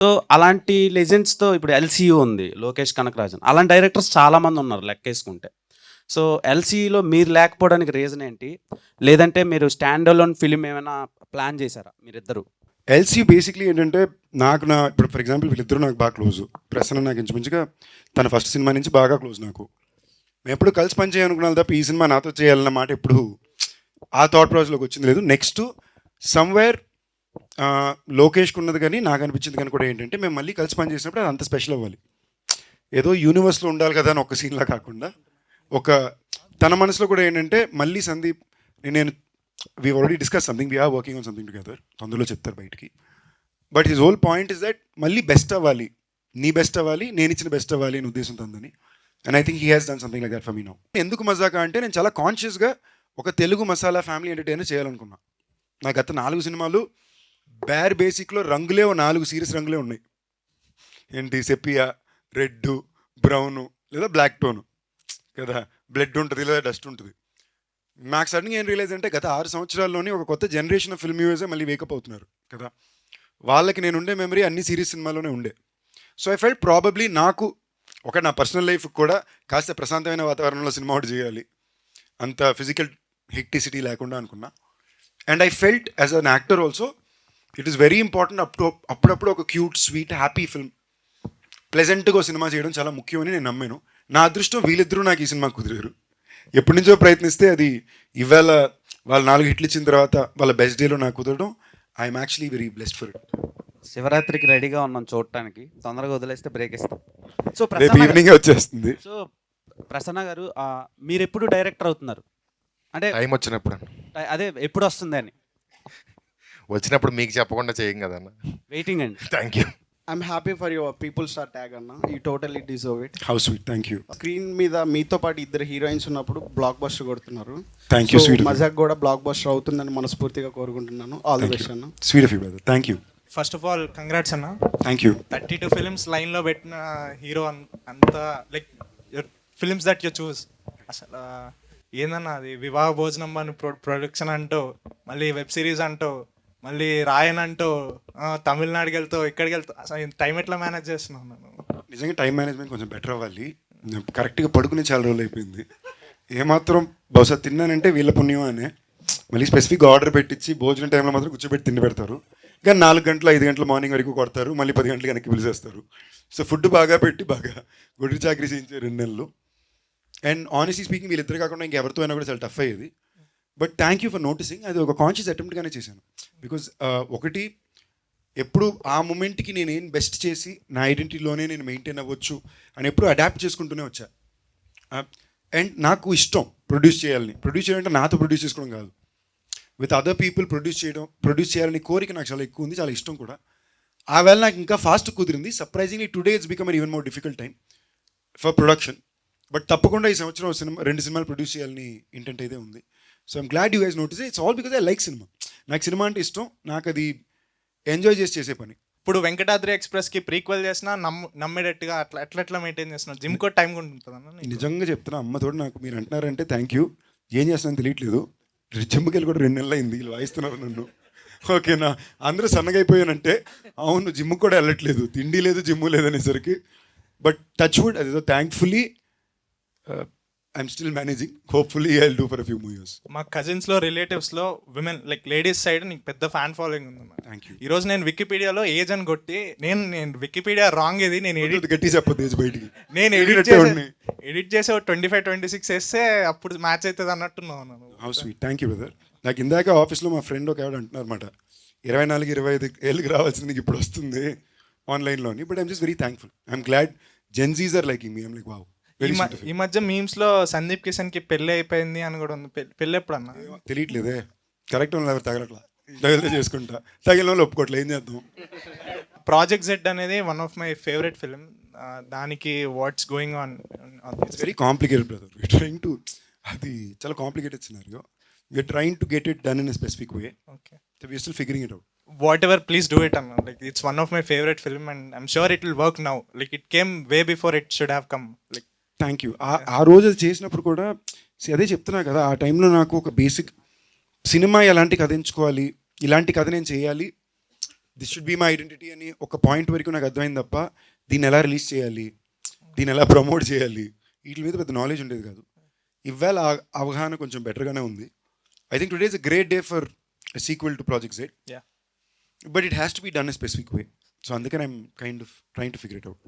So అలాంటి లెజెండ్స్‌తో ఇప్పుడు 'LCU' ఉంది. 'లోకేష్ కనకరాజన్.' అలాంటి డైరెక్టర్స్ చాలామంది ఉన్నారు లెక్కేసుకుంటే. సో 'ఎల్‌సీయూలో' మీరు లేకపోవడానికి రీజన్ ఏంటి? లేదంటే మీరు స్టాండ్ అలోన్ ఫిల్మ్ ఏమైనా ప్లాన్ చేశారా మీరిద్దరు? ఎల్సీ బేసిక్లీ ఏంటంటే ఇప్పుడు ఫర్ ఎగ్జాంపుల్ వీళ్ళిద్దరూ నాకు బాగా క్లోజు. ప్రసన్న నాకు ఇంచుమించుగా తన ఫస్ట్ సినిమా నుంచి బాగా క్లోజ్ నాకు. మేము ఎప్పుడు కలిసి పని చేయాలనుకున్నాను తప్ప ఈ సినిమా నాతో చేయాలన్న మాట ఎప్పుడు ఆ థాట్ ప్రాసెస్లోకి వచ్చింది లేదు. నెక్స్ట్ సమ్వేర్ లోకేష్కి ఉన్నది కానీ నాకు అనిపించింది కానీ కూడా ఏంటంటే మేము మళ్ళీ కలిసి పని చేసినప్పుడు అది అంత స్పెషల్ అవ్వాలి. ఏదో యూనివర్స్లో ఉండాలి కదా అని ఒక సీన్లా కాకుండా ఒక తన మనసులో కూడా ఏంటంటే మళ్ళీ సందీప్ నేను we already discuss something we're working on something together, తొందరలో చెప్తారు బయటికి. But his whole point is that మళ్ళీ బెస్ట్ అవ్వాలి, నీ బెస్ట్ అవ్వాలి, నేను ఇచ్చిన బెస్ట్ అవ్వాలి అని ఉద్దేశంతో ఉందని. And I think he has done something like that for me now. ఎందుకు మజాకా అంటే నేను చాలా కాన్షియస్గా ఒక తెలుగు మసాలా ఫ్యామిలీ ఎంటర్టైనర్ చేయాలనుకున్నా. నాకు గత 4 సినిమాలు బేసిక్లో రంగులే 4 సీరియస్ రంగులే ఉన్నాయి. ఏంటి సెపియా, రెడ్, బ్రౌను లేదా బ్లాక్ టోను కదా, బ్లడ్ ఉంటుంది లేదా డస్ట్ ఉంటుంది. నాకు సడన్గా ఏం రియలైజ్ అంటే గత 6 సంవత్సరాల్లోనే ఒక కొత్త జనరేషన్ ఆఫ్ ఫిల్మ్ వ్యూవర్సే మళ్ళీ వేకప్ అవుతున్నారు కదా. వాళ్ళకి నేను ఉండే మెమరీ అన్ని సిరీస్ సినిమాలోనే ఉండే. సో ఐ ఫెల్ట్ ప్రాబబ్లీ నాకు నా పర్సనల్ లైఫ్ కూడా కాస్త ప్రశాంతమైన వాతావరణంలో సినిమా ఒకటి చేయాలి, అంత ఫిజికల్ హెక్టిసిటీ లేకుండా అనుకున్నా. And I felt as an actor also it is very important అప్పుడప్పుడు ఒక క్యూట్ స్వీట్ హ్యాపీ ఫిల్మ్ ప్లెజెంట్గా సినిమా చేయడం చాలా ముఖ్యమని నేను నమ్మాను. నా అదృష్టం వీళ్ళిద్దరూ నాకు ఈ సినిమా కుదిరారు. ఎప్పటి నుంచో ప్రయత్నిస్తే అది ఇవాళ వాళ్ళు 4 హిట్లు ఇచ్చిన తర్వాత వాళ్ళ బెస్ట్ డేలో నాకు కుదరడం I'm actually very blessed for it. శివరాత్రికి రెడీగా ఉన్నాం చూడటానికి. తొందరగా వదిలేస్తే బ్రేక్ ఇస్తాం. సో రేపు ఈవినింగ్ వచ్చేస్తుంది. సో ప్రసన్న గారు మీరెప్పుడు డైరెక్టర్ అవుతున్నారు అంటే టైం వచ్చినప్పుడు అదే ఎప్పుడు వస్తుంది అని వచ్చినప్పుడు మీకు చెప్పకుండా చేయం కదా అన్న. వెయిటింగ్ అండి. Thank you. I'm happy for your people star tag అన్న. You totally deserve it. How sweet, thank you. Screen మీద మీతో పాటు ఇద్దరు హీరోయిన్స్ ఉన్నప్పుడు బ్లాక్ బస్టర్ కొడుతున్నారు. Thank you sweet. మజాక్ కూడా బ్లాక్ బస్టర్ అవుతుందని మనస్ఫూర్తిగా కోరుకుంటున్నాను. ఆల్ ది బెస్ట్ అన్న. Sweet of you brother, thank you. First of all congrats అన్న. Thank you. 32 ఫిలిమ్స్ లైన్లో పెట్టిన హీరో అంత like your films that you choose. అసలు ఏందన్నా అది వివాహ భోజనం అని ప్రొడక్షన్ అంటూ, మళ్ళీ వెబ్ సిరీస్ అంటూ, మళ్ళీ రాయన్ అంటూ, తమిళనాడుకి వెళ్తావు, ఇక్కడికి వెళ్తావు. అసలు టైం ఎట్లా మేనేజ్ చేస్తున్నావు నేను? నిజంగా టైం మేనేజ్మెంట్ కొంచెం బెటర్ అవ్వాలి. కరెక్ట్గా పడుకునే చాలా రోజులు అయిపోయింది. ఏమాత్రం బహుశా తిన్నానంటే వీళ్ళ పుణ్యం అనే. మళ్ళీ స్పెసిఫిక్గా ఆర్డర్ పెట్టించి భోజనం టైంలో మాత్రం కూర్చోబెట్టి తిండి పెడతారు. కానీ 4 గంటలు 5 గంటల మార్నింగ్ వరకు కొడతారు, మళ్ళీ 10 గంటలకు వెనక్కి పిలిచేస్తారు. సో ఫుడ్ బాగా పెట్టి బాగా గుడి చాకరీ చేయించారు 2 నెలలు. అండ్ ఆనెస్ట్లీ స్పీకింగ్ వీళ్ళిద్దరు కాకుండా ఇంకెవరితో అయినా కూడా చాలా టఫ్ అయ్యేది. But thank you for noticing. అది ఒక కాన్షియస్ అటెంప్ట్గానే చేశాను. బికాజ్ ఒకటి ఎప్పుడు ఆ మూమెంట్కి నేను ఏం బెస్ట్ చేసి నా ఐడెంటిటీలోనే నేను మెయింటైన్ అవ్వచ్చు అని ఎప్పుడు అడాప్ట్ చేసుకుంటూనే వచ్చా. అండ్ నాకు ఇష్టం ప్రొడ్యూస్ చేయాలంటే నాతో ప్రొడ్యూస్ చేసుకోవడం కాదు, విత్ అదర్ పీపుల్ ప్రొడ్యూస్ చేయాలని కోరిక నాకు చాలా ఎక్కువ ఉంది, చాలా ఇష్టం కూడా. ఆ వేళ నాకు ఇంకా ఫాస్ట్ కుదిరింది. Surprisingly today it's become even more difficult time for production. But తప్పకుండా ఈ సంవత్సరం 2 సినిమాలు ప్రొడ్యూస్ చేయాలని ఇంటెంట్ అయితే ఉంది. So I'm glad you guys notice. It's all because I like cinema. నాకు సినిమా అంటే ఇష్టం, నాకు అది ఎంజాయ్ చేసే పని. ఇప్పుడు వెంకటాద్రి ఎక్స్ప్రెస్కి ప్రీక్వెల్ చేసినా నమ్మేటట్టుగా ఎట్లా మెయింటైన్ చేస్తున్నావు? జిమ్ కూడా టైం కూడా ఉంటుంది అన్న. నిజంగా చెప్తున్నా, అమ్మతోడు నాకు మీరు అంటున్నారంటే థ్యాంక్ యూ. ఏం చేస్తున్నాను తెలియట్లేదు. జిమ్కి వెళ్ళి కూడా 2 నెలలు అయింది, వీళ్ళు వాయిస్తున్నారు నన్ను. ఓకేనా, అందరూ సన్నగా అయిపోయానంటే అవును, జిమ్కి కూడా వెళ్ళట్లేదు, తిండి లేదు జిమ్ లేదనేసరికి. బట్ టచ్ వుడ్ అదేదో thankfully I'm still managing. Hopefully I will do for a few more years. మా కజిన్స్లో రిలేటివ్స్లో విమెన్ లైక్ లేడీస్ సైడ్ నీకు పెద్ద ఫ్యాన్ ఫాలోయింగ్ ఉందన్న. Thank you. ఈరోజు నేను వికీపీడియాలో ఏజ్ అని కొట్టి నేను వికీపీడియా రాంగ్ ఇది నేను గట్టి చెప్పదు ఏజ్ బయటికి. నేను ఎడిట్ చేసి 25-26 వేస్తే అప్పుడు మ్యాచ్ అవుతుంది అన్నట్టున్నాను. How sweet, thank you brother. నాకు ఇందాక ఆఫీస్లో మా ఫ్రెండ్ ఒక ఆవిడ అంటున్నారు అనమాట, 24-25 ఏళ్ళకి రావాల్సింది నీకు ఇప్పుడు వస్తుంది ఆన్లైన్లోని. But I'm just very thankful. I'm glad Gen Zs are liking me. I'm like wow. ఈ మధ్య మీమ్స్ లో సందీప్ కిషన్ కి పెళ్లి అయిపోయింది అని కూడా ఉంది. పెళ్లి ఎప్పుడు అన్న? తెలియట్లేదే. కరెక్ట్ వాళ్ళు ఎవరు తగలట్లా, తగిలితే చేసుకుంటా, తగిలిన వాళ్ళు ఒప్పుకోవట్లే, ఏం చేద్దాం. ప్రాజెక్ట్ జెడ్ అనేది one of my favourite film. దానికి what's going on? It's very complicated brother. We're trying to, అది చాలా complicated scenario. We're trying to get it done in a specific way. Okay, we're still figuring it out. whatever, please do it అన్న. Like it's one of my favorite film and I'm sure it will work now. Like it came way before it should have come. Like thank you. ఆ రోజు అది చేసినప్పుడు కూడా అదే చెప్తున్నా కదా, ఆ టైంలో నాకు ఒక బేసిక్ సినిమా ఎలాంటి కథ ఎంచుకోవాలి, ఇలాంటి కథ నేను చేయాలి, this should be my identity అని ఒక పాయింట్ వరకు నాకు అర్థమైంది తప్ప దీన్ని ఎలా రిలీజ్ చేయాలి, దీన్ని ఎలా ప్రమోట్ చేయాలి, వీటి మీద పెద్ద నాలెడ్జ్ ఉండేది కాదు. ఇవాళ అవగాహన కొంచెం బెటర్గానే ఉంది. I think today is a great day for sequel to project Z, Yeah. But it has to be done a specific way. So అందుకని I'm kind of trying to figure it out.